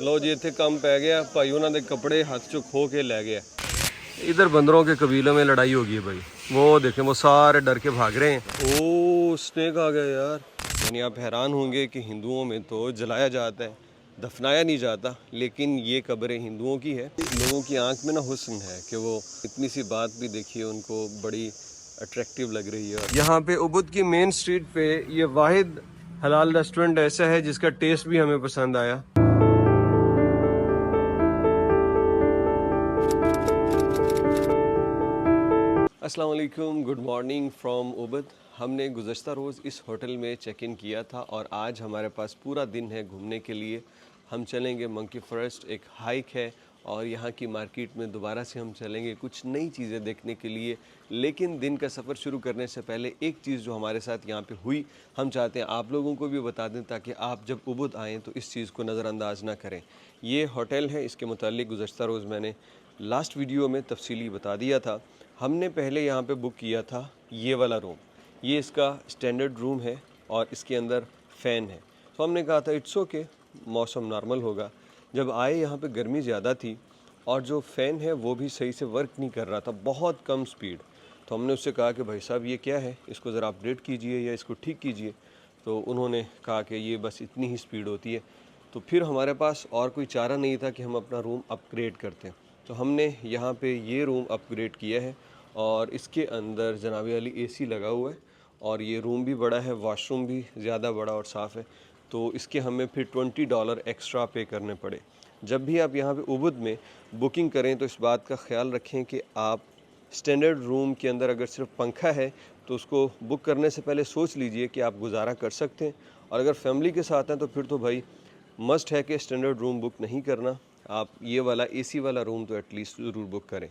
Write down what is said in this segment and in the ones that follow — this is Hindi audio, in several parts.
लो जी इतने काम पै गया भाई, उन्होंने कपड़े हाथ चो खो के लै गया। इधर बंदरों के कबीलों में लड़ाई हो गई है भाई, वो देखें वो सारे डर के भाग रहे हैं। ओ स्नेक आ गया यार। यानी आप हैरान होंगे कि हिंदुओं में तो जलाया जाता है, दफनाया नहीं जाता, लेकिन ये कब्रें हिंदुओं की है। लोगों की आंख में ना हुस्न है कि वो इतनी सी बात भी देखिए उनको बड़ी अट्रैक्टिव लग रही है। यहाँ पे उबुद की मेन स्ट्रीट पे ये वाहिद हलाल रेस्टोरेंट ऐसा है जिसका टेस्ट भी हमें पसंद आया। अस्सलाम वालेकुम, गुड मॉर्निंग फ्रॉम उबुद। हमने गुज़श्ता रोज़ इस होटल में चेक इन किया था और आज हमारे पास पूरा दिन है घूमने के लिए। हम चलेंगे मंकी फॉरेस्ट, एक हाइक है और यहाँ की मार्केट में दोबारा से हम चलेंगे कुछ नई चीज़ें देखने के लिए। लेकिन दिन का सफ़र शुरू करने से पहले एक चीज़ जो हमारे साथ यहाँ पे हुई, हम चाहते हैं आप लोगों को भी बता दें ताकि आप जब उबुद आएँ तो इस चीज़ को नज़रअंदाज ना करें। ये होटल है, इसके मुतालिक गुज़श्ता रोज़ मैंने लास्ट वीडियो में तफसीली बता दिया था। हमने पहले यहाँ पे बुक किया था ये वाला रूम, ये इसका स्टैंडर्ड रूम है और इसके अंदर फ़ैन है। तो हमने कहा था इट्स ओके, मौसम नॉर्मल होगा। जब आए यहाँ पे गर्मी ज़्यादा थी और जो फ़ैन है वो भी सही से वर्क नहीं कर रहा था, बहुत कम स्पीड। तो हमने उससे कहा कि भाई साहब ये क्या है, इसको ज़रा अपडेट कीजिए या इसको ठीक कीजिए। तो उन्होंने कहा कि ये बस इतनी ही स्पीड होती है। तो फिर हमारे पास और कोई चारा नहीं था कि हम अपना रूम अपग्रेड करते हैं। तो हमने यहाँ पे ये रूम अपग्रेड किया है और इसके अंदर जनाबी वाली एसी लगा हुआ है और ये रूम भी बड़ा है, वॉशरूम भी ज़्यादा बड़ा और साफ़ है। तो इसके हमें फिर $20 एक्स्ट्रा पे करने पड़े। जब भी आप यहाँ पे उबुद में बुकिंग करें तो इस बात का ख्याल रखें कि आप स्टैंडर्ड रूम के अंदर अगर सिर्फ पंखा है तो उसको बुक करने से पहले सोच लीजिए कि आप गुजारा कर सकते हैं। और अगर फैमिली के साथ हैं तो फिर तो भाई मस्ट है कि स्टैंडर्ड रूम बुक नहीं करना, आप ये वाला एसी वाला रूम तो एटलीस्ट ज़रूर बुक करें।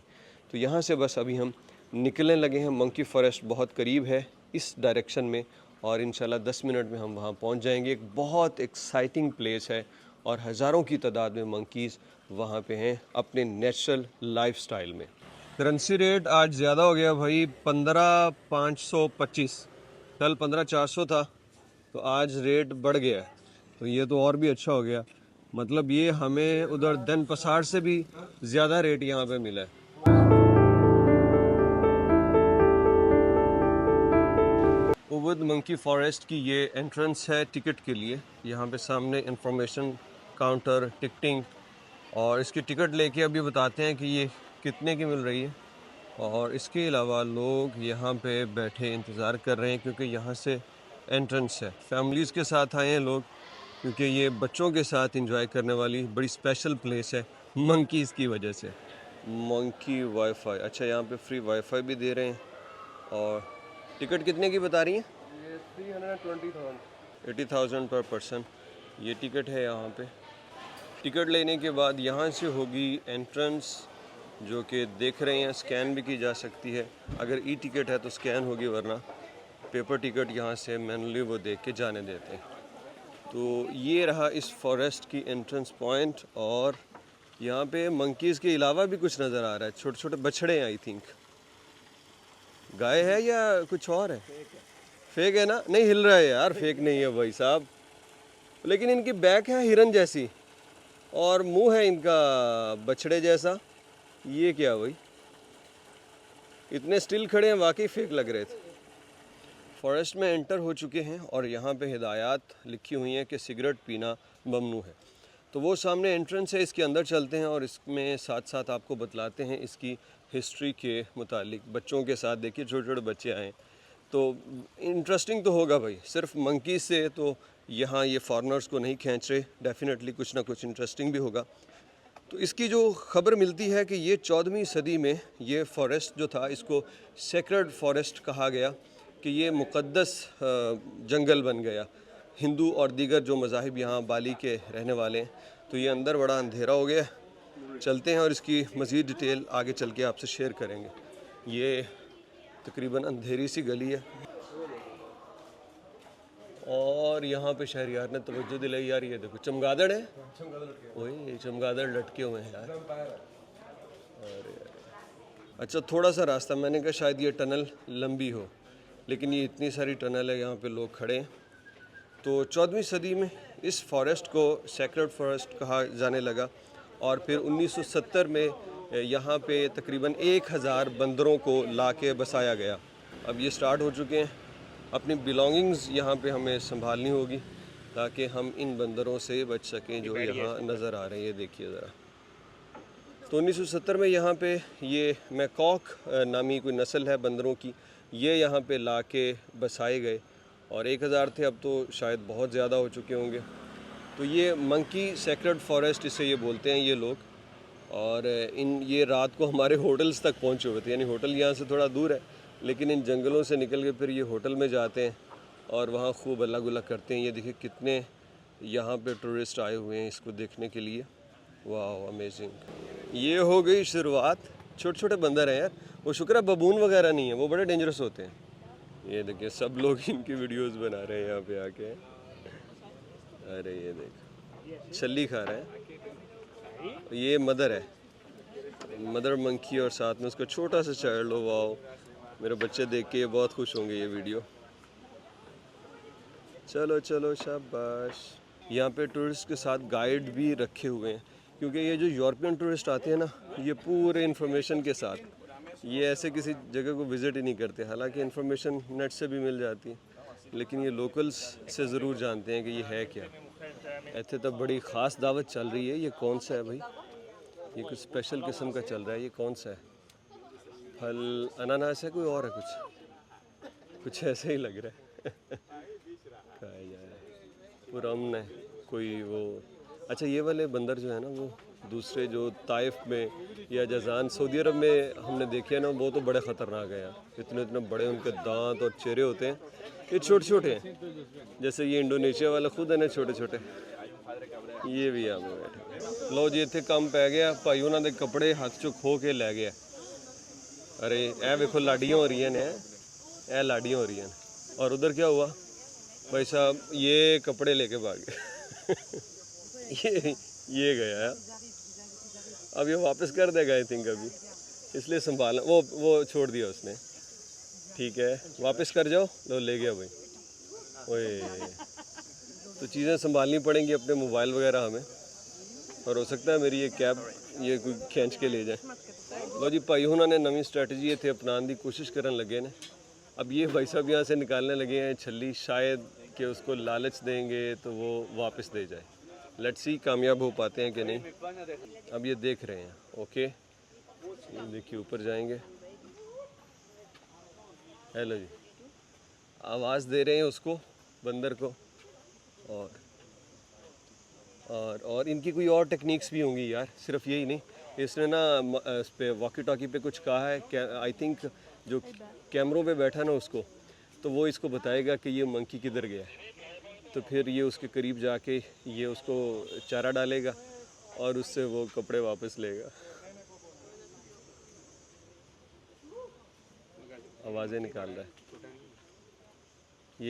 तो यहाँ से बस अभी हम निकलने लगे हैं। मंकी फॉरेस्ट बहुत करीब है इस डायरेक्शन में और इंशाल्लाह 10 मिनट में हम वहाँ पहुँच जाएंगे। एक बहुत एक्साइटिंग प्लेस है और हज़ारों की तादाद में मंकीज़ वहाँ पे हैं अपने नेचुरल लाइफस्टाइल में। करेंसी रेट आज ज़्यादा हो गया भाई, 15,525। कल 15,400 था तो आज रेट बढ़ गया है। तो ये तो और भी अच्छा हो गया, मतलब ये हमें उधर दन पसार से भी ज़्यादा रेट यहाँ पे मिला है। उबुद मंकी फॉरेस्ट की ये एंट्रेंस है टिकट के लिए। यहाँ पे सामने इंफॉर्मेशन काउंटर, टिकटिंग, और इसकी टिकट लेके अभी बताते हैं कि ये कितने की मिल रही है। और इसके अलावा लोग यहाँ पे बैठे इंतज़ार कर रहे हैं क्योंकि यहाँ से एंट्रेंस है। फैमिलीज़ के साथ आए हैं लोग क्योंकि ये बच्चों के साथ एंजॉय करने वाली बड़ी स्पेशल प्लेस है मंकीज़ की वजह से। मंकी वाईफाई, अच्छा यहाँ पे फ्री वाईफाई भी दे रहे हैं। और टिकट कितने की बता रही हैं? ये 320,000, 80,000 पर पर्सन ये टिकट है। यहाँ पे टिकट लेने के बाद यहाँ से होगी एंट्रेंस, जो कि देख रहे हैं स्कैन भी की जा सकती है। अगर ई टिकट है तो स्कैन होगी, वरना पेपर टिकट यहाँ से मैनुअली वो देख के जाने देते हैं। तो ये रहा इस फॉरेस्ट की एंट्रेंस पॉइंट। और यहाँ पे मंकीज़ के अलावा भी कुछ नज़र आ रहा है, छोटे छोटे बछड़े हैं। आई थिंक गाय है या कुछ और है? फेक है ना? नहीं हिल रहा है यार, फेक नहीं है भाई साहब, लेकिन इनकी बैक है हिरन जैसी और मुंह है इनका बछड़े जैसा। ये क्या भाई, इतने स्टिल खड़े हैं, वाकई फेक लग रहे थे। फॉरेस्ट में एंटर हो चुके हैं और यहाँ पे हिदायत लिखी हुई हैं कि सिगरेट पीना ममनू है। तो वो सामने एंट्रेंस है, इसके अंदर चलते हैं और इसमें साथ साथ आपको बतलाते हैं इसकी हिस्ट्री के मुतालिक। बच्चों के साथ देखिए छोटे छोटे बच्चे आए तो इंटरेस्टिंग तो होगा भाई। सिर्फ मंकी से तो यहाँ ये फॉरेनर्स को नहीं खींच रहे, डेफिनेटली कुछ ना कुछ इंटरेस्टिंग भी होगा। तो इसकी जो ख़बर मिलती है कि ये 14वीं सदी में ये फ़ॉरेस्ट जो था इसको सेक्रेड फॉरेस्ट कहा गया कि ये मुक़द्दस जंगल बन गया। हिंदू और दीगर जो मज़ाहिब यहाँ बाली के रहने वाले हैं। तो ये अंदर बड़ा अंधेरा हो गया, चलते हैं और इसकी मज़ीद डिटेल आगे चल के आपसे शेयर करेंगे। ये तकरीबन अंधेरी सी गली है और यहाँ पे शहरियार ने तवज्जो दिलाई यार, ये देखो चमगादड़ है, वही चमगादड़ लटके हुए हैं यार। अरे अच्छा, थोड़ा सा रास्ता, मैंने कहा शायद ये टनल लंबी हो, लेकिन ये इतनी सारी टनल है, यहाँ पे लोग खड़े हैं। तो 14वीं सदी में इस फॉरेस्ट को सेक्रेड फॉरेस्ट कहा जाने लगा और फिर 1970 में यहाँ पे तकरीबन 1000 बंदरों को लाके बसाया गया। अब ये स्टार्ट हो चुके हैं। अपनी बिलोंगिंग्स यहाँ पे हमें संभालनी होगी ताकि हम इन बंदरों से बच सकें जो यहाँ नज़र आ रहे हैं। ये देखिए ज़रा। तो 1970 में यहाँ पे ये मैकॉक नामी कोई नस्ल है बंदरों की, ये यहाँ पे लाके बसाए गए और 1000 थे, अब तो शायद बहुत ज़्यादा हो चुके होंगे। तो ये मंकी सेक्रेड फॉरेस्ट इसे ये बोलते हैं ये लोग। और ये रात को हमारे होटल्स तक पहुँचे हुए थे, यानी होटल यहाँ से थोड़ा दूर है लेकिन इन जंगलों से निकल के फिर ये होटल में जाते हैं और वहाँ खूब अल्लाह गुल्ला करते हैं। ये देखिए कितने यहाँ पे टूरिस्ट आए हुए हैं इसको देखने के लिए। वाह अमेजिंग। ये हो गई शुरुआत। छोटे छोटे बंदर हैं यार, वो शुक्र है बबून वगैरह नहीं है, वो बड़े डेंजरस होते हैं। ये देखिए सब लोग इनकी वीडियोस बना रहे हैं यहाँ पे आके। अरे ये देख छल्ली खा रहा है। ये मदर है, मदर मंकी और साथ में उसका छोटा सा चाइल्ड। हो वाह, मेरे बच्चे देख के बहुत खुश होंगे ये वीडियो। चलो चलो शाबाश। यहाँ पे टूरिस्ट के साथ गाइड भी रखे हुए हैं क्योंकि ये जो यूरोपियन टूरिस्ट आते हैं ना, ये पूरे इन्फॉर्मेशन के साथ, ये ऐसे किसी जगह को विज़िट ही नहीं करते। हालांकि इन्फॉर्मेशन नेट से भी मिल जाती है लेकिन ये लोकल्स से ज़रूर जानते हैं कि ये है क्या। ऐसे तो बड़ी ख़ास दावत चल रही है। ये कौन सा है भाई? ये कुछ स्पेशल किस्म का चल रहा है। ये कौन सा है? फल अनानास है, कोई और है? कुछ ऐसे ही लग रहा है। खाया जाए पुरअमन है कोई वो। अच्छा ये वाले बंदर जो है ना, वो दूसरे जो ताइफ में या जज़ान सऊदी अरब में हमने देखे हैं ना, वो तो बड़े ख़तरनाक हैं यार। इतने इतने बड़े उनके दांत और चेहरे होते हैं। ये छोटे छोटे हैं, जैसे ये इंडोनेशिया वाला खुद है ना छोटे छोटे। ये भी यहाँ पे बैठे। लो जी इतने कम पै गया भाई, उन्होंने कपड़े हाथ चो खो के लै गया। अरे ए देखो लाडियाँ हो रही हैं, ए लाडियाँ हो रही हैं। और उधर क्या हुआ भाई साहब? ये कपड़े लेके भागे। ये गया, अब ये वापस कर देगा आई थिंक अभी, इसलिए संभालना। वो छोड़ दिया उसने। ठीक है वापस कर जाओ। लो ले गया भाई। ओए तो चीज़ें संभालनी पड़ेंगी अपने मोबाइल वगैरह हमें, और हो सकता है मेरी ये कैब ये कोई खींच के ले जाए। लो जी भाई उन्होंने नवी स्ट्रैटेजी इतने अपनाने की कोशिश करने लगे ने। अब ये भाई साहब यहाँ से निकालने लगे हैं छल्ली, शायद कि उसको लालच देंगे तो वो वापस दे जाए। लेट्स सी कामयाब हो पाते हैं कि नहीं। अब ये देख रहे हैं। ओके ये देखिए ऊपर जाएंगे। हेलो जी, आवाज़ दे रहे हैं उसको, बंदर को। और इनकी कोई और टेक्निक्स भी होंगी यार, सिर्फ यही नहीं। इसने ना इस पे वॉकी टॉकी पे कुछ कहा है, आई थिंक जो कैमरों पे बैठा ना उसको, तो वो इसको बताएगा कि ये मंकी किधर गया है। तो फिर ये उसके करीब जाके ये उसको चारा डालेगा और उससे वो कपड़े वापस लेगा। आवाज़ें निकाल रहा है।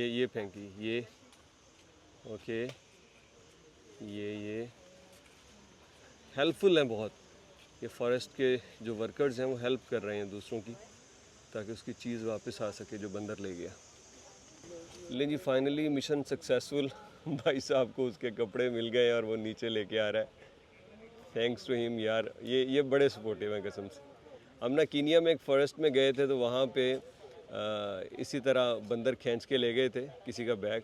ये फेंकी ये। ओके ये हेल्पफुल हैं बहुत। ये फॉरेस्ट के जो वर्कर्स हैं वो हेल्प कर रहे हैं दूसरों की, ताकि उसकी चीज़ वापस आ सके जो बंदर ले गया। लेकिन जी फाइनली मिशन सक्सेसफुल। भाई साहब को उसके कपड़े मिल गए और वो नीचे लेके आ रहा है। थैंक्स टू हिम यार, ये बड़े सपोर्टिव हैं कसम से। हम ना कीनिया में एक फॉरेस्ट में गए थे, तो वहाँ पे इसी तरह बंदर खींच के ले गए थे किसी का बैग,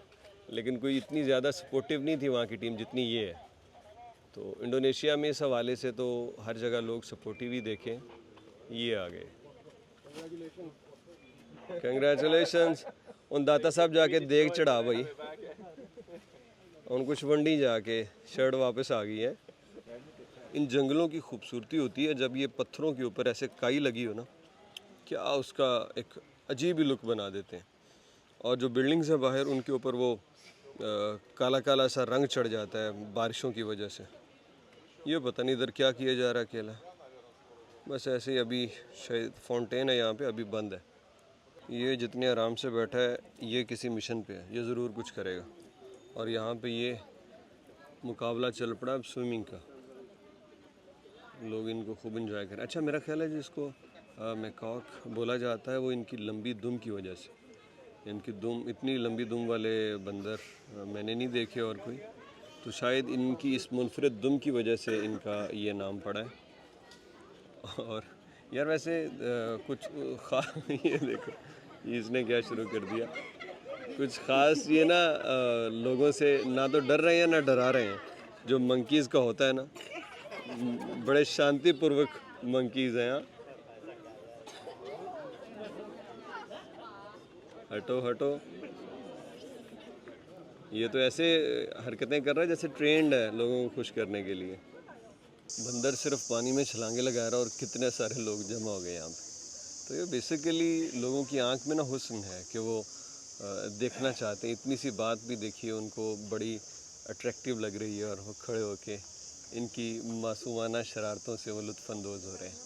लेकिन कोई इतनी ज़्यादा सपोर्टिव नहीं थी वहाँ की टीम जितनी ये है। तो इंडोनेशिया में इस हवाले से तो हर जगह लोग सपोर्टिव ही देखें। ये आ गए, कंग्रेचुलेशंस। उन दाता साहब जाके देख चढ़ा भाई, उनको शवंडी जाके शर्ट वापस आ गई है। इन जंगलों की खूबसूरती होती है जब ये पत्थरों के ऊपर ऐसे काई लगी हो ना, क्या उसका एक अजीब ही लुक बना देते हैं। और जो बिल्डिंग्स हैं बाहर, उनके ऊपर वो काला काला सा रंग चढ़ जाता है बारिशों की वजह से। ये पता नहीं इधर क्या किया जा रहा है अकेला। बस ऐसे ही अभी शायद फाउंटेन है यहाँ पे, अभी बंद है। ये जितने आराम से बैठा है ये किसी मिशन पे है, ये ज़रूर कुछ करेगा। और यहाँ पे ये मुकाबला चल पड़ा अब स्विमिंग का, लोग इनको खूब इंजॉय करें। अच्छा मेरा ख्याल है जिसको मैकॉक बोला जाता है वो इनकी लंबी दुम की वजह से। इनकी दुम, इतनी लंबी दुम वाले बंदर मैंने नहीं देखे और कोई। तो शायद इनकी इस मुनफरद दुम की वजह से इनका ये नाम पड़ा है। और यार वैसे कुछ ये देखो इसने क्या शुरू कर दिया, कुछ ख़ास ये ना लोगों से ना तो डर रहे हैं ना डरा रहे हैं। जो मंकीज़ का होता है ना, बड़े शांतिपूर्वक मंकीज़ हैं। हटो हटो, ये तो ऐसे हरकतें कर रहा है जैसे ट्रेंड है लोगों को खुश करने के लिए। बंदर सिर्फ पानी में छलांगे लगा रहा है और कितने सारे लोग जमा हो गए यहाँ पे। तो ये बेसिकली लोगों की आंख में ना हुस्न है कि वो देखना चाहते हैं। इतनी सी बात भी देखिए उनको बड़ी अट्रैक्टिव लग रही है और वो खड़े होके इनकी मासूमाना शरारतों से वो लुत्फ़अंदोज़ हो रहे हैं।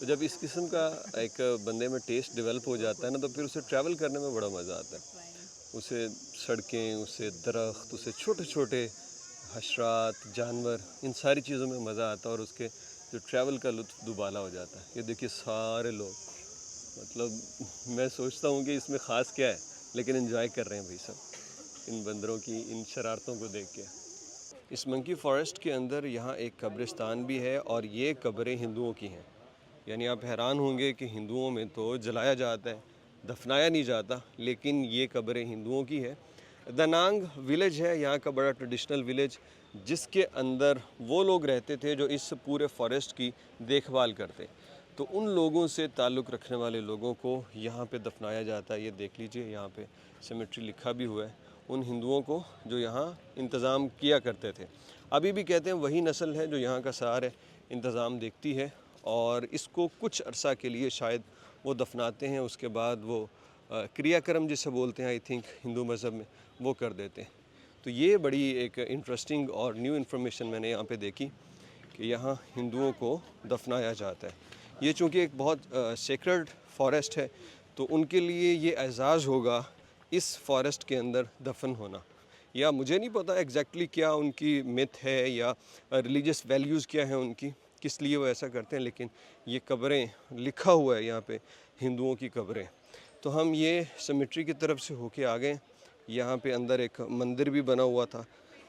तो जब इस किस्म का एक बंदे में टेस्ट डेवलप हो जाता है ना, तो फिर उसे ट्रैवल करने में बड़ा मज़ा आता है। उसे सड़कें, उसे दरख्त, उसे छोटे छोटे हशरात, जानवर, इन सारी चीज़ों में मज़ा आता है और उसके जो ट्रैवल का लुत्फ़ दुबाला हो जाता है। ये देखिए सारे लोग, मतलब मैं सोचता हूँ कि इसमें ख़ास क्या है, लेकिन एंजॉय कर रहे हैं भाई सब इन बंदरों की इन शरारतों को देख के। इस मंकी फ़ॉरेस्ट के अंदर यहाँ एक कब्रिस्तान भी है और ये कब्रें हिंदुओं की हैं। यानी आप हैरान होंगे कि हिंदुओं में तो जलाया जाता है, दफनाया नहीं जाता, लेकिन ये कब्रें हिंदुओं की है। दनांग विलेज है यहाँ का बड़ा ट्रेडिशनल विलेज, जिसके अंदर वो लोग रहते थे जो इस पूरे फॉरेस्ट की देखभाल करते। तो उन लोगों से ताल्लुक़ रखने वाले लोगों को यहाँ पे दफनाया जाता है। ये देख लीजिए यहाँ पे सेमेट्री लिखा भी हुआ है उन हिंदुओं को जो यहाँ इंतज़ाम किया करते थे। अभी भी कहते हैं वही नस्ल है जो यहाँ का सारे इंतज़ाम देखती है और इसको कुछ अरसा के लिए शायद वो दफनाते हैं, उसके बाद वो क्रियाक्रम जिसे बोलते हैं आई थिंक हिंदू मज़हब में, वो कर देते हैं। तो ये बड़ी एक इंटरेस्टिंग और न्यू इन्फॉर्मेशन मैंने यहाँ पे देखी कि यहाँ हिंदुओं को दफनाया जाता है। ये चूँकि एक बहुत सेक्रेड फॉरेस्ट है, तो उनके लिए ये एजाज़ होगा इस फॉरेस्ट के अंदर दफन होना। या मुझे नहीं पता एग्जैक्टली क्या उनकी मिथ है या रिलीजियस वैल्यूज़ क्या हैं उनकी, किस लिए वो ऐसा करते हैं, लेकिन ये कब्रें लिखा हुआ है यहाँ पे हिंदुओं की कब्रें। तो हम ये सेमेट्री की तरफ से होके आ गए। यहाँ पे अंदर एक मंदिर भी बना हुआ था,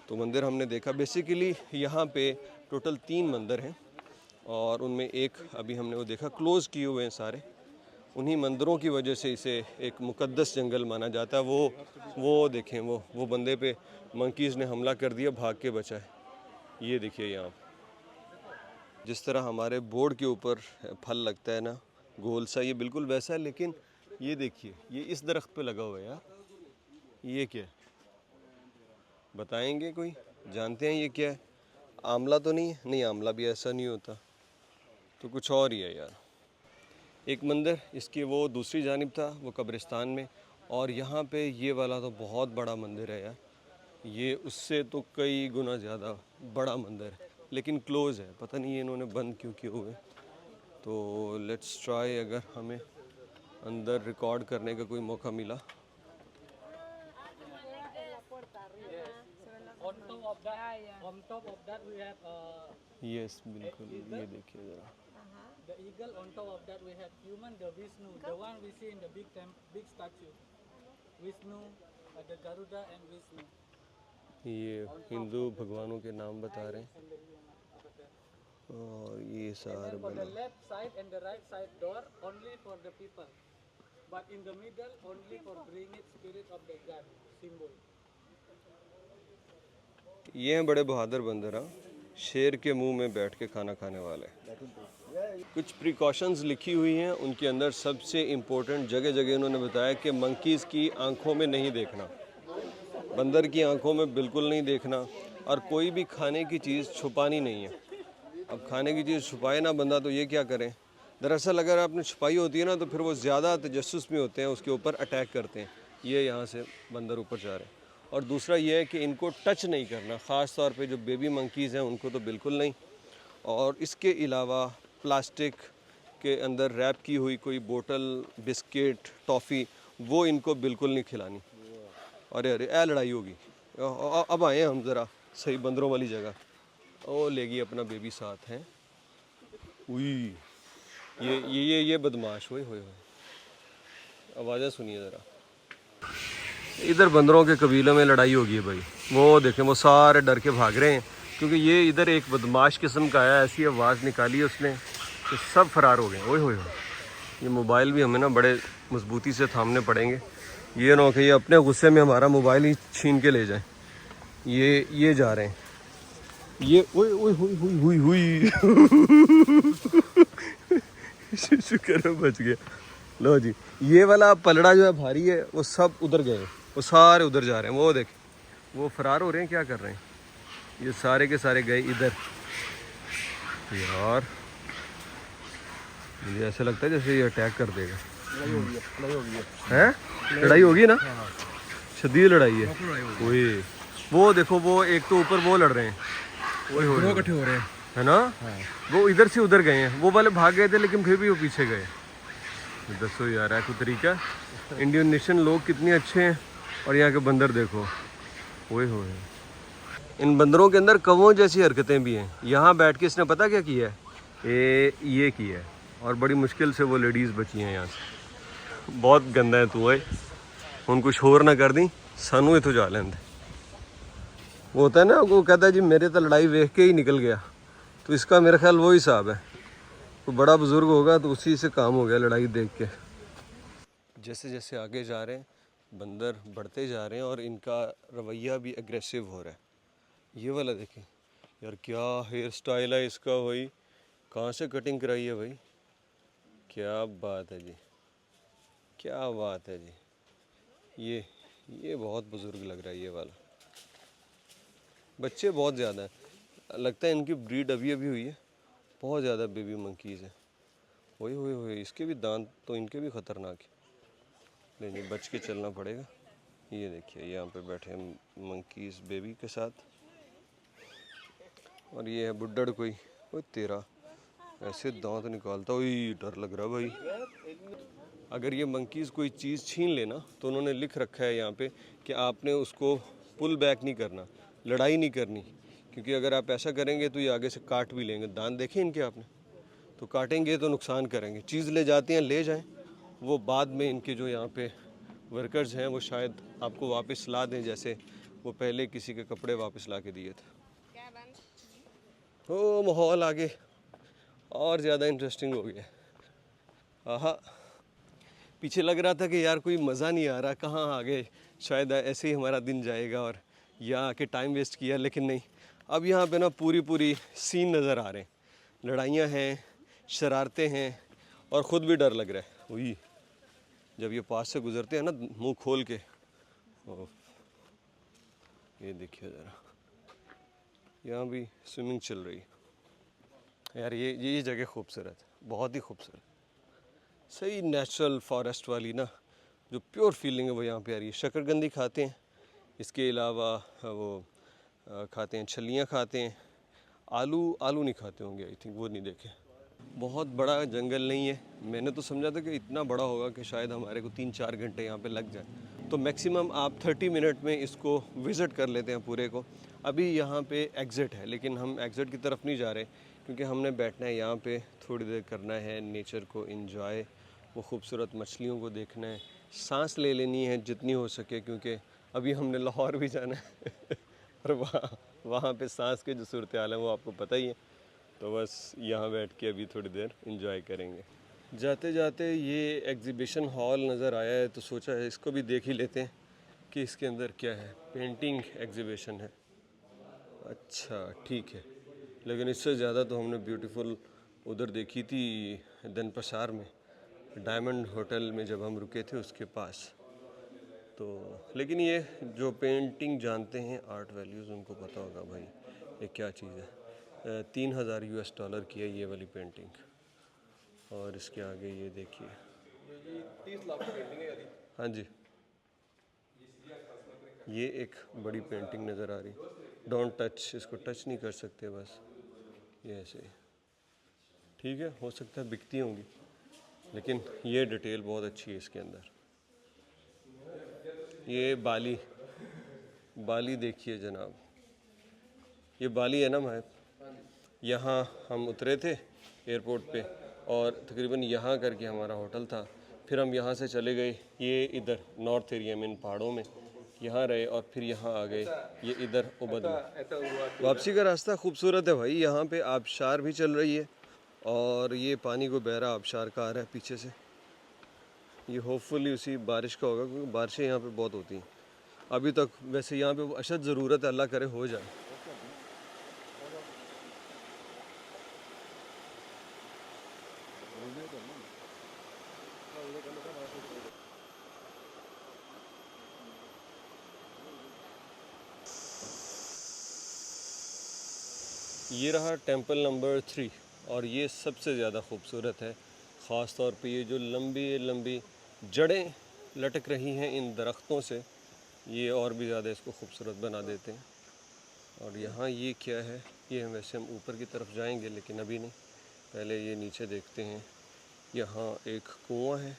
तो मंदिर हमने देखा। बेसिकली यहाँ पे टोटल 3 मंदिर हैं और उनमें एक अभी हमने वो देखा, क्लोज़ किए हुए हैं सारे। उन्हीं मंदिरों की वजह से इसे एक मुक़द्दस जंगल माना जाता है। वो देखें, वो बंदे पे मंकीज़ ने हमला कर दिया, भाग के बचा है। ये देखिए यहाँ जिस तरह हमारे बोर्ड के ऊपर फल लगता है ना, गोल सा, ये बिल्कुल वैसा है। लेकिन ये देखिए ये इस दरख्त पे लगा हुआ है यार, ये क्या है बताएंगे? कोई जानते हैं ये क्या है? आंवला तो नहीं है? नहीं, आंवला भी ऐसा नहीं होता, तो कुछ और ही है यार। एक मंदिर इसकी वो दूसरी जानिब था, वो कब्रिस्तान में, और यहाँ पे ये वाला तो बहुत बड़ा मंदिर है यार। ये उससे तो कई गुना ज़्यादा बड़ा मंदिर है, लेकिन क्लोज़ है। पता नहीं ये इन्होंने बंद क्यों किए हुए। तो लेट्स ट्राई, अगर हमें अंदर रिकॉर्ड करने का कोई मौका मिला। On top of that we have yes बिल्कुल, ये देखिए ज़रा। the eagle. On top of that we have human, the Vishnu, the one we see in the big statue. Vishnu, the Garuda and Vishnu. ये हिंदू भगवानों के नाम बता रहे हैं And the human over there. और ये And सारे then for the बने। left side and the right side door only for the people, but in the middle only for bringing spirit of the god symbol. ये हैं बड़े बहादुर बंदर, हाँ, शेर के मुंह में बैठ के खाना खाने वाले। कुछ प्रिकॉशंस लिखी हुई हैं उनके अंदर। सबसे इम्पोर्टेंट जगह जगह उन्होंने बताया कि मंकीज़ की आंखों में नहीं देखना, बंदर की आंखों में बिल्कुल नहीं देखना, और कोई भी खाने की चीज़ छुपानी नहीं है। अब खाने की चीज़ छुपाए ना बंदा तो ये क्या करें। दरअसल अगर आपने छुपाई होती है ना, तो फिर वो ज़्यादा तजस्सुस में होते हैं, उसके ऊपर अटैक करते हैं। ये यहाँ से बंदर ऊपर जा रहे हैं। और दूसरा ये है कि इनको टच नहीं करना, ख़ास तौर पे जो बेबी मंकीज़ हैं उनको तो बिल्कुल नहीं। और इसके अलावा प्लास्टिक के अंदर रैप की हुई कोई बोतल, बिस्किट, टॉफ़ी, वो इनको बिल्कुल नहीं खिलानी। अरे अरे ए लड़ाई होगी। अब आए हम ज़रा सही बंदरों वाली जगह। ओ लेगी अपना बेबी साथ हैं। उई ये बदमाश, होए होए होए, आवाज़ें सुनिए ज़रा। इधर बंदरों के कबीलों में लड़ाई होगी है भाई। वो देखें वो सारे डर के भाग रहे हैं क्योंकि ये इधर एक बदमाश किस्म का आया, ऐसी आवाज़ निकाली उसने कि सब फरार हो गए। ओए होए होए, ये मोबाइल भी हमें ना बड़े मजबूती से थामने पड़ेंगे, ये ना हो कि ये अपने गुस्से में हमारा मोबाइल ही छीन के ले जाए। ये जा रहे हैं, ये ओए ओए हुई हुई हुई शुक्र है बच गया। लो जी, ये वाला पलड़ा जो है भारी है, वो सब उधर गए, वो सारे उधर जा रहे हैं। वो देख, वो फरार हो रहे हैं, क्या कर रहे हैं, ये सारे के सारे गए इधर। यार मुझे ऐसा लगता है जैसे ये अटैक कर देगा। लड़ाई होगी ना, शदीद लड़ाई है। वही वो देखो, वो एक तो ऊपर वो लड़ रहे हैं, वही इकट्ठे हो रहे हैं, है ना। वो इधर से उधर गए हैं, वो वाले भाग गए थे लेकिन फिर भी वो पीछे गए। दसो यार, है कोई तरीका। इंडोनेशियन लोग कितने अच्छे हैं, और यहाँ के बंदर देखो, ओए होए। इन बंदरों के अंदर कौवों जैसी हरकतें भी हैं। यहाँ बैठ के इसने पता क्या किया है, ये किया है, और बड़ी मुश्किल से वो लेडीज़ बची हैं यहाँ से। बहुत गंदा है तू है, उन कुछ होर ना कर दी, सानू इतों जा लेंदे। वो होता है ना, वो कहता है जी मेरे तो लड़ाई देख के ही निकल गया, तो इसका मेरा ख्याल वो हिसाब है। तो बड़ा बुजुर्ग होगा तो उसी से काम हो गया, लड़ाई देख के। जैसे जैसे आगे जा रहे हैं बंदर बढ़ते जा रहे हैं और इनका रवैया भी एग्रेसिव हो रहा है। ये वाला देखें यार, क्या हेयर स्टाइल है इसका भाई, कहाँ से कटिंग कराई है भाई, क्या बात है जी, क्या बात है जी। ये बहुत बुजुर्ग लग रहा है ये वाला। बच्चे बहुत ज़्यादा हैं, लगता है इनकी ब्रीड अभी अभी हुई है, बहुत ज़्यादा बेबी मंकीज़ हैं। वही हुई, इसके भी दांत तो इनके भी ख़तरनाक है, लेकिन बच के चलना पड़ेगा। ये देखिए यहाँ पे बैठे हैं मंकीज़ बेबी के साथ, और ये है बुड्ढड़ कोई। ओए तेरा ऐसे दांत निकालता, ओए डर लग रहा भाई। अगर ये मंकीज़ कोई चीज़ छीन लेना तो उन्होंने लिख रखा है यहाँ पे कि आपने उसको पुल बैक नहीं करना, लड़ाई नहीं करनी, क्योंकि अगर आप ऐसा करेंगे तो ये आगे से काट भी लेंगे। दांत देखे इनके आपने, तो काटेंगे तो नुकसान करेंगे। चीज़ ले जाते हैं, ले जाएं, वो बाद में इनके जो यहाँ पे वर्कर्स हैं वो शायद आपको वापस ला दें, जैसे वो पहले किसी के कपड़े वापस ला के दिए थे। ओ माहौल आगे और ज़्यादा इंटरेस्टिंग हो गया। आहा, पीछे लग रहा था कि यार कोई मज़ा नहीं आ रहा, कहाँ आ गए, शायद ऐसे ही हमारा दिन जाएगा और यहाँ आके टाइम वेस्ट किया, लेकिन नहीं। अब यहाँ पे ना पूरी सीन नज़र आ रहे हैं, लड़ाइयाँ हैं, शरारतें हैं, और ख़ुद भी डर लग रहा है। वही जब ये पास से गुजरते हैं ना मुंह खोल के, ये देखिए ज़रा, यहाँ भी स्विमिंग चल रही है। यार ये जगह खूबसूरत है, बहुत ही खूबसूरत, सही नेचुरल फॉरेस्ट वाली ना जो प्योर फीलिंग है वो यहाँ पे आ रही है। शकरकंदी खाते हैं, इसके अलावा वो खाते हैं, छलियाँ खाते हैं, आलू नहीं खाते होंगे, आई थिंक, वो नहीं देखे। बहुत बड़ा जंगल नहीं है, मैंने तो समझा था कि इतना बड़ा होगा कि शायद हमारे को 3-4 घंटे यहाँ पे लग जाए। तो मैक्सिमम आप 30 मिनट में इसको विज़िट कर लेते हैं पूरे को। अभी यहाँ पे एग्ज़िट है, लेकिन हम एग्ज़िट की तरफ नहीं जा रहे क्योंकि हमने बैठना है यहाँ पे, थोड़ी देर करना है नेचर को एंजॉय, वो खूबसूरत मछलियों को देखना है, सांस ले लेनी है जितनी हो सके, क्योंकि अभी हमने लाहौर भी जाना है और वहाँ पे सांस की जो सूरत हाल है वो आपको पता ही है। तो बस यहाँ बैठ के अभी थोड़ी देर एंजॉय करेंगे। जाते जाते ये एग्ज़िबिशन हॉल नज़र आया है तो सोचा है इसको भी देख ही लेते हैं कि इसके अंदर क्या है। पेंटिंग एग्ज़िबिशन है, अच्छा ठीक है, लेकिन इससे ज़्यादा तो हमने ब्यूटीफुल उधर देखी थी दनपसार में, डायमंड होटल में जब हम रुके थे उसके पास। तो लेकिन ये जो पेंटिंग जानते हैं आर्ट वैल्यूज़, उनको पता होगा भाई ये क्या चीज़ है। $3000 की है ये वाली पेंटिंग, और इसके आगे ये देखिए, 30 लाख की पेंटिंग है। हाँ जी, ये एक बड़ी पेंटिंग नज़र आ रही, डोंट टच, इसको टच नहीं कर सकते, बस ये ऐसे ही। ठीक है, हो सकता है बिकती होंगी, लेकिन ये डिटेल बहुत अच्छी है इसके अंदर। ये बाली देखिए जनाब, ये बाली है ना महक। यहाँ हम उतरे थे एयरपोर्ट पे, और तकरीबन यहाँ करके हमारा होटल था, फिर हम यहाँ से चले गए ये इधर नॉर्थ एरिया में, इन पहाड़ों में, यहाँ रहे और फिर यहाँ आ गए, ये इधर उबद में। वापसी का रास्ता खूबसूरत है भाई, यहाँ पे आबशार भी चल रही है और ये पानी को बह रहा आबशार का आ रहा है पीछे से। ये होपफुली उसी बारिश का होगा क्योंकि बारिशें यहाँ पे बहुत होती हैं अभी तक। वैसे यहाँ पे अशद ज़रूरत है, अल्लाह करे हो जाए। ये रहा टेंपल नंबर 3 और ये सबसे ज़्यादा खूबसूरत है, ख़ास तौर पे ये जो लंबी लंबी जड़ें लटक रही हैं इन दरख्तों से, ये और भी ज़्यादा इसको खूबसूरत बना देते हैं। और यहाँ ये क्या है, ये वैसे हम ऊपर की तरफ जाएंगे लेकिन अभी नहीं, पहले ये नीचे देखते हैं। यहाँ एक कुआं है,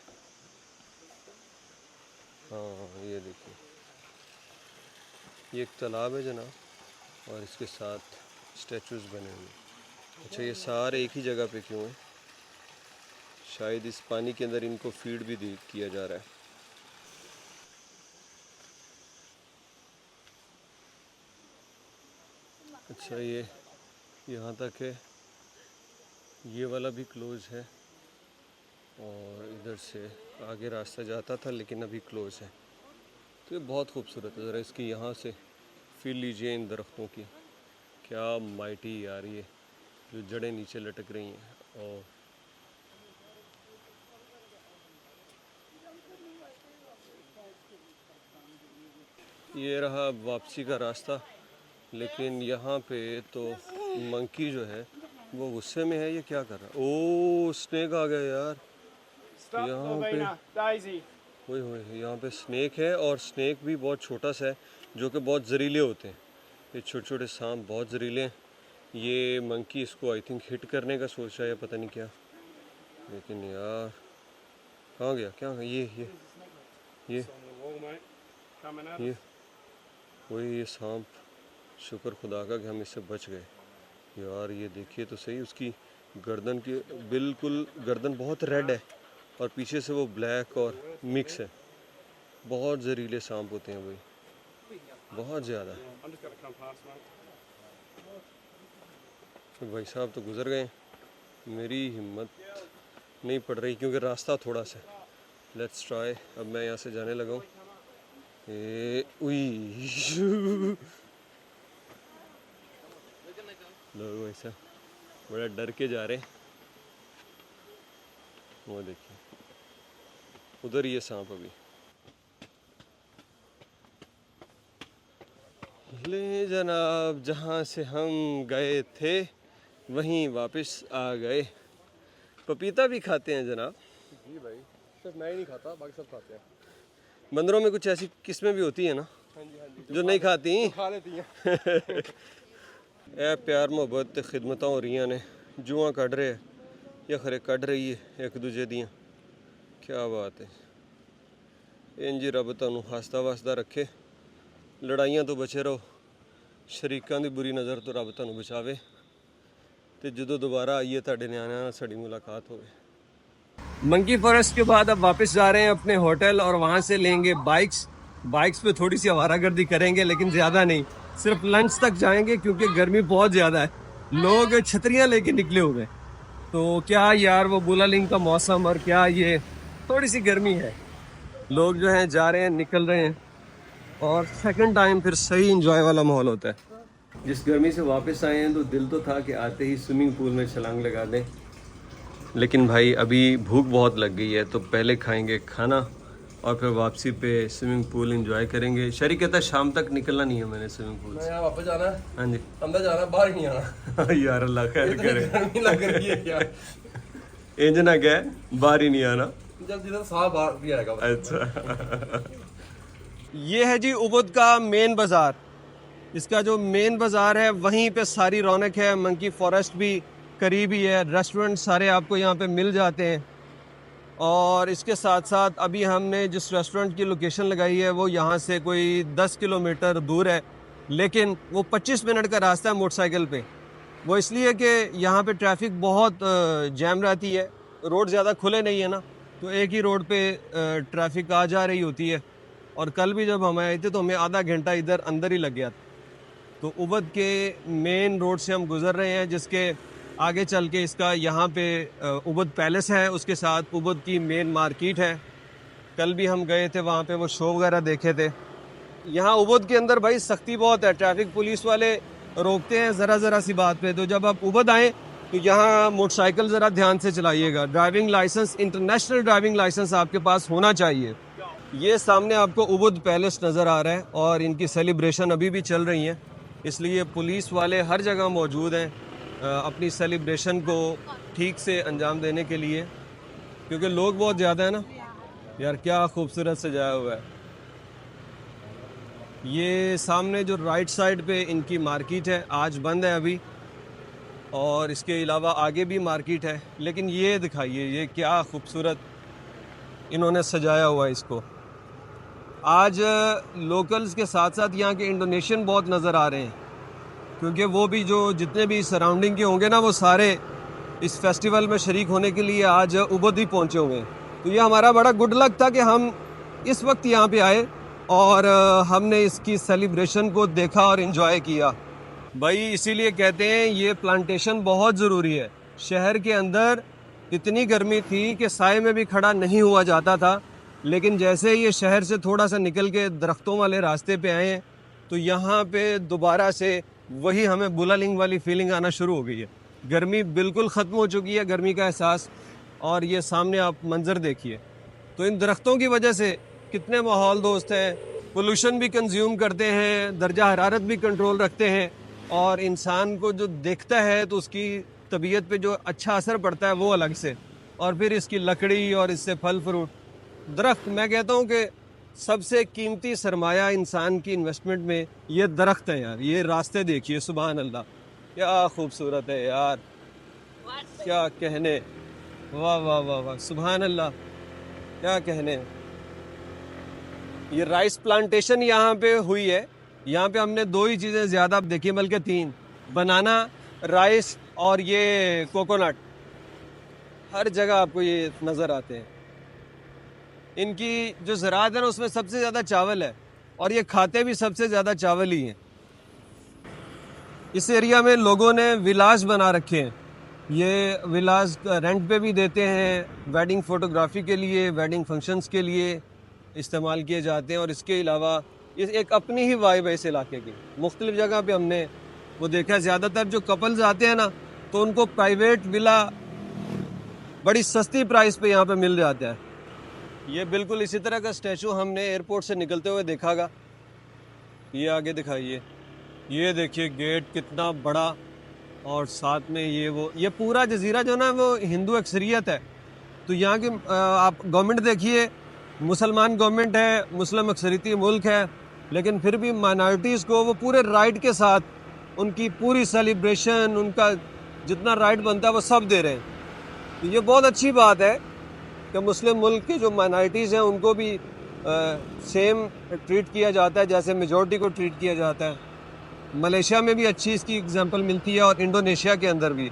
हाँ ये देखिए, ये एक तालाब है जनाब और इसके साथ स्टैचूज़ बने हुए। अच्छा ये सारे एक ही जगह पे क्यों हैं? शायद इस पानी के अंदर इनको फीड भी किया जा रहा है। अच्छा ये यहाँ तक है, ये वाला भी क्लोज़ है और इधर से आगे रास्ता जाता था लेकिन अभी क्लोज़ है। तो ये बहुत खूबसूरत है, ज़रा इसकी यहाँ से फील लीजिए इन दरख्तों की, क्या माइटी यार, ये जो जड़ें नीचे लटक रही हैं। और ये रहा वापसी का रास्ता, लेकिन यहाँ पे तो मंकी जो है वो गुस्से में है, ये क्या कर रहा है? ओ स्नेक आ गया यार यहाँ पे, ओए होए, यहाँ पे स्नेक है और स्नेक भी बहुत छोटा सा है जो कि बहुत जहरीले होते हैं। ये छोटे छोटे सांप बहुत जहरीले हैं। ये मंकी इसको आई थिंक हिट करने का सोच रहा है या पता नहीं क्या, लेकिन यार कहाँ गया, क्या ये वही ये सांप, शुक्र खुदा का कि हम इससे बच गए। यार ये देखिए तो सही, उसकी गर्दन की बिल्कुल, गर्दन बहुत रेड है और पीछे से वो ब्लैक और मिक्स है। बहुत जहरीले सांप होते हैं भाई, बहुत ज़्यादा। भाई साहब तो गुज़र गए, मेरी हिम्मत नहीं पड़ रही क्योंकि रास्ता थोड़ा सा। लेट्स ट्राई, अब मैं यहाँ से जाने लगा हूँ। लोग ऐसा बड़ा डर के जा रहे हैं, वो देखिए उधर ये सांप अभी। ले जनाब, जहाँ से हम गए थे वहीं वापस आ गए। पपीता भी खाते हैं जनाब? जी भाई, सिर्फ मैं ही नहीं खाता, बाकी सब खाते हैं। बंदरों में कुछ ऐसी किस्में भी होती है ना हाँ जी, जो नहीं खाती, खा लेती हैं। ए प्यार मोहब्बत ते खिदमत हो रही ने, जुआं कढ़ रहे या खरे कढ़ रही है एक दूजे दियाँ, क्या बात है। इंज रब तुहानू हसदा वसदा रखे, लड़ाइयाँ तो बचे रहो, शरीकां दी बुरी नज़र तो रब तुहानू बचावे, ते जदों दोबारा आइए तुहाडे न्याणिਆਂ ਨਾਲ साड़ी मुलाकात होवे। मंकी फॉरेस्ट के बाद अब वापस जा रहे हैं अपने होटल और वहाँ से लेंगे बाइक्स पे थोड़ी सी आवारागर्दी करेंगे लेकिन ज़्यादा नहीं, सिर्फ लंच तक जाएंगे क्योंकि गर्मी बहुत ज़्यादा है। लोग छतरियाँ लेके निकले हुए, तो क्या यार वो बुलालिंग का मौसम और क्या ये थोड़ी सी गर्मी है। लोग जो हैं जा रहे हैं, निकल रहे हैं और सेकंड टाइम फिर सही इंजॉय वाला माहौल होता है। जिस गर्मी से वापस आए हैं तो दिल तो था कि आते ही स्विमिंग पूल में छलांग लगा दें, लेकिन भाई अभी भूख बहुत लग गई है, तो पहले खाएंगे खाना और फिर वापसी पे स्विमिंग पूल एंजॉय करेंगे। शरीक कहता है शाम तक निकलना नहीं है मैंने स्विमिंग पूल से। यहाँ वापस जाना है, हाँ जी, अंदर जाना, बाहर ही नहीं आना। यार अल्लाह खैर करे, गर्मी लग रही है यार, इंज ना गए बाहर ही नहीं आना। जल्दी से साफ बाहर भी आएगा। अच्छा ये है जी उबद का मेन बाज़ार। इसका जो मेन बाज़ार है वहीं पे सारी रौनक है। मंकी फॉरेस्ट भी करीब ही है, रेस्टोरेंट सारे आपको यहाँ पे मिल जाते हैं। और इसके साथ साथ अभी हमने जिस रेस्टोरेंट की लोकेशन लगाई है वो यहाँ से कोई 10 किलोमीटर दूर है, लेकिन वो 25 मिनट का रास्ता है मोटरसाइकिल पे। वो इसलिए कि यहाँ पे ट्रैफिक बहुत जैम रहती है, रोड ज़्यादा खुले नहीं है ना, तो एक ही रोड पे ट्रैफिक आ जा रही होती है। और कल भी जब हम आए थे तो हमें आधा घंटा इधर अंदर ही लग गया था। तो उबद के मेन रोड से हम गुज़र रहे हैं, जिसके आगे चल के इसका यहाँ पे उबद पैलेस है, उसके साथ उबद की मेन मार्केट है। कल भी हम गए थे वहाँ पे, वो शो वगैरह देखे थे। यहाँ उबद के अंदर भाई सख्ती बहुत है, ट्रैफिक पुलिस वाले रोकते हैं ज़रा सी बात पे। तो जब आप उबद आएँ तो यहाँ मोटरसाइकिल ज़रा ध्यान से चलाइएगा। Driving licence, international driving licence आपके पास होना चाहिए। ये सामने आपको उबद पैलेस नज़र आ रहा है और इनकी सेलिब्रेशन अभी भी चल रही है, इसलिए पुलिस वाले हर जगह मौजूद हैं अपनी सेलिब्रेशन को ठीक से अंजाम देने के लिए, क्योंकि लोग बहुत ज़्यादा है ना यार। क्या खूबसूरत सजाया हुआ है। ये सामने जो राइट साइड पे इनकी मार्केट है, आज बंद है अभी, और इसके अलावा आगे भी मार्केट है। लेकिन ये दिखाइए, ये क्या खूबसूरत इन्होंने सजाया हुआ है इसको। आज लोकल्स के साथ साथ यहाँ के इंडोनेशियन बहुत नज़र आ रहे हैं, क्योंकि वो भी जो जितने भी सराउंडिंग के होंगे ना, वो सारे इस फेस्टिवल में शरीक होने के लिए आज उबद ही पहुँचे हुए हैं। तो ये हमारा बड़ा गुड लक था कि हम इस वक्त यहाँ पे आए और हमने इसकी सेलिब्रेशन को देखा और इन्जॉय किया। भाई इसीलिए कहते हैं ये प्लांटेशन बहुत ज़रूरी है। शहर के अंदर इतनी गर्मी थी कि साए में भी खड़ा नहीं हुआ जाता था, लेकिन जैसे ये शहर से थोड़ा सा निकल के दरख्तों वाले रास्ते पे आए हैं तो यहाँ पे दोबारा से वही हमें बुलालिंग वाली फीलिंग आना शुरू हो गई है। गर्मी बिल्कुल ख़त्म हो चुकी है, गर्मी का एहसास। और ये सामने आप मंज़र देखिए। तो इन दरख्तों की वजह से कितने माहौल दोस्त हैं, पोल्यूशन भी कंज्यूम करते हैं, दर्जा हरारत भी कंट्रोल रखते हैं, और इंसान को जो देखता है तो उसकी तबीयत पे जो अच्छा असर पड़ता है वो अलग से। और फिर इसकी लकड़ी और इससे फल फ्रूट, दरख्त, मैं कहता हूँ कि सबसे कीमती सरमाया इंसान की इन्वेस्टमेंट में ये दरख्त है यार। ये रास्ते देखिए, सुभान अल्लाह, क्या खूबसूरत है यार, क्या कहने। वाह वाह वाह वाह, सुभान अल्लाह, क्या कहने। ये राइस प्लांटेशन यहाँ पे हुई है। यहाँ पे हमने दो ही चीज़ें ज़्यादा देखी, बल्कि तीन, बनाना, राइस और ये कोकोनट। हर जगह आपको ये नज़र आते हैं। इनकी जो ज़राअत है ना, उसमें सबसे ज़्यादा चावल है, और ये खाते भी सबसे ज़्यादा चावल ही हैं। इस एरिया में लोगों ने विलास बना रखे हैं। ये विलास रेंट पे भी देते हैं, वेडिंग फ़ोटोग्राफी के लिए, वेडिंग फंक्शंस के लिए इस्तेमाल किए जाते हैं। और इसके अलावा ये एक अपनी ही वाइब है इस इलाके की। मुख्तलिफ जगह पे हमने वो देखा है, ज़्यादातर जो कपल्स आते हैं ना, तो उनको प्राइवेट विला बड़ी सस्ती प्राइस पे यहाँ पे मिल जाता है। ये बिल्कुल इसी तरह का स्टैचू हमने एयरपोर्ट से निकलते हुए देखा था। ये आगे दिखाइए, ये देखिए गेट कितना बड़ा, और साथ में ये पूरा जजीरा जो ना वो हिंदू अक्सरियत है। तो यहाँ की आप गवर्नमेंट देखिए, मुसलमान गवर्नमेंट है, मुस्लिम अक्सरियती मुल्क है, लेकिन फिर भी माइनॉरिटीज़ को वो पूरे राइट के साथ उनकी पूरी सेलिब्रेशन, उनका जितना राइट बनता है वो सब दे रहे हैं। तो ये बहुत अच्छी बात है कि मुस्लिम मुल्क की जो माइनॉरिटीज़ हैं उनको भी सेम ट्रीट किया जाता है जैसे मेजॉरिटी को ट्रीट किया जाता है। मलेशिया में भी अच्छी इसकी एग्जांपल मिलती है, और इंडोनेशिया के अंदर भी।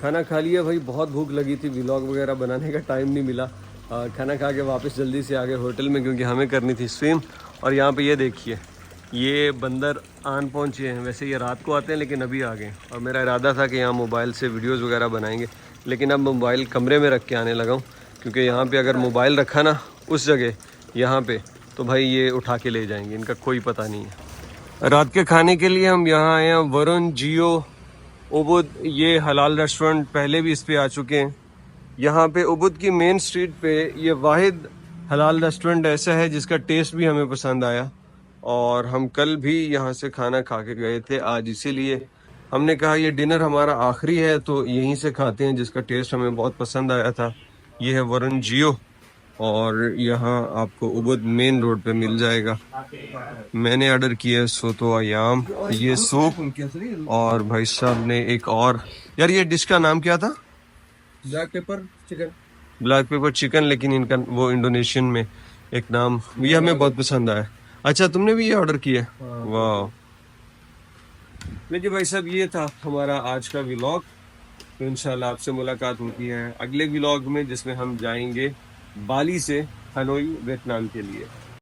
खाना खा लिया भाई, बहुत भूख लगी थी, व्लॉग वगैरह बनाने का टाइम नहीं मिला। खाना खा के वापस जल्दी से आ गए होटल में, क्योंकि हमें करनी थी स्विम। और यहाँ पे ये देखिए, ये बंदर आन पहुँचे हैं। वैसे ये रात को आते हैं, लेकिन अभी आ गए। और मेरा इरादा था कि यहाँ मोबाइल से वीडियोस वगैरह बनाएंगे, लेकिन अब मोबाइल कमरे में रख के आने लगा हूँ, क्योंकि यहाँ पे अगर मोबाइल रखा ना उस जगह यहाँ पे, तो भाई ये उठा के ले जाएंगे, इनका कोई पता नहीं है। रात के खाने के लिए हम यहाँ आए हैं, वरुण जियो उबद। ये हलाल रेस्टोरेंट, पहले भी इस पे आ चुके हैं। यहाँ पे उबद की मेन स्ट्रीट पे ये वाहिद हलाल रेस्टोरेंट ऐसा है जिसका टेस्ट भी हमें पसंद आया, और हम कल भी यहाँ से खाना खा के गए थे। आज इसीलिए हमने कहा ये डिनर हमारा आखिरी है तो यहीं से खाते हैं, जिसका टेस्ट हमें बहुत पसंद आया था। ये है वरुण जियो, और यहाँ आपको उबद मेन रोड पे मिल जाएगा। मैंने ऑर्डर किया है सोतो अयाम, ये सूप, और भाई साहब ने एक और, यार ये डिश का नाम क्या था? Black pepper chicken. Black pepper chicken, लेकिन इनका वो इंडोनेशियन में एक नाम, ये हमें बहुत पसंद आया। अच्छा, तुमने भी ये ऑर्डर किया? वाह। देखिए भाई साहब, ये था हमारा आज का व्लॉग, तो इंशाल्लाह आपसे मुलाकात होती है अगले व्लॉग में, जिसमें हम जाएंगे बाली से हनोई वियतनाम के लिए।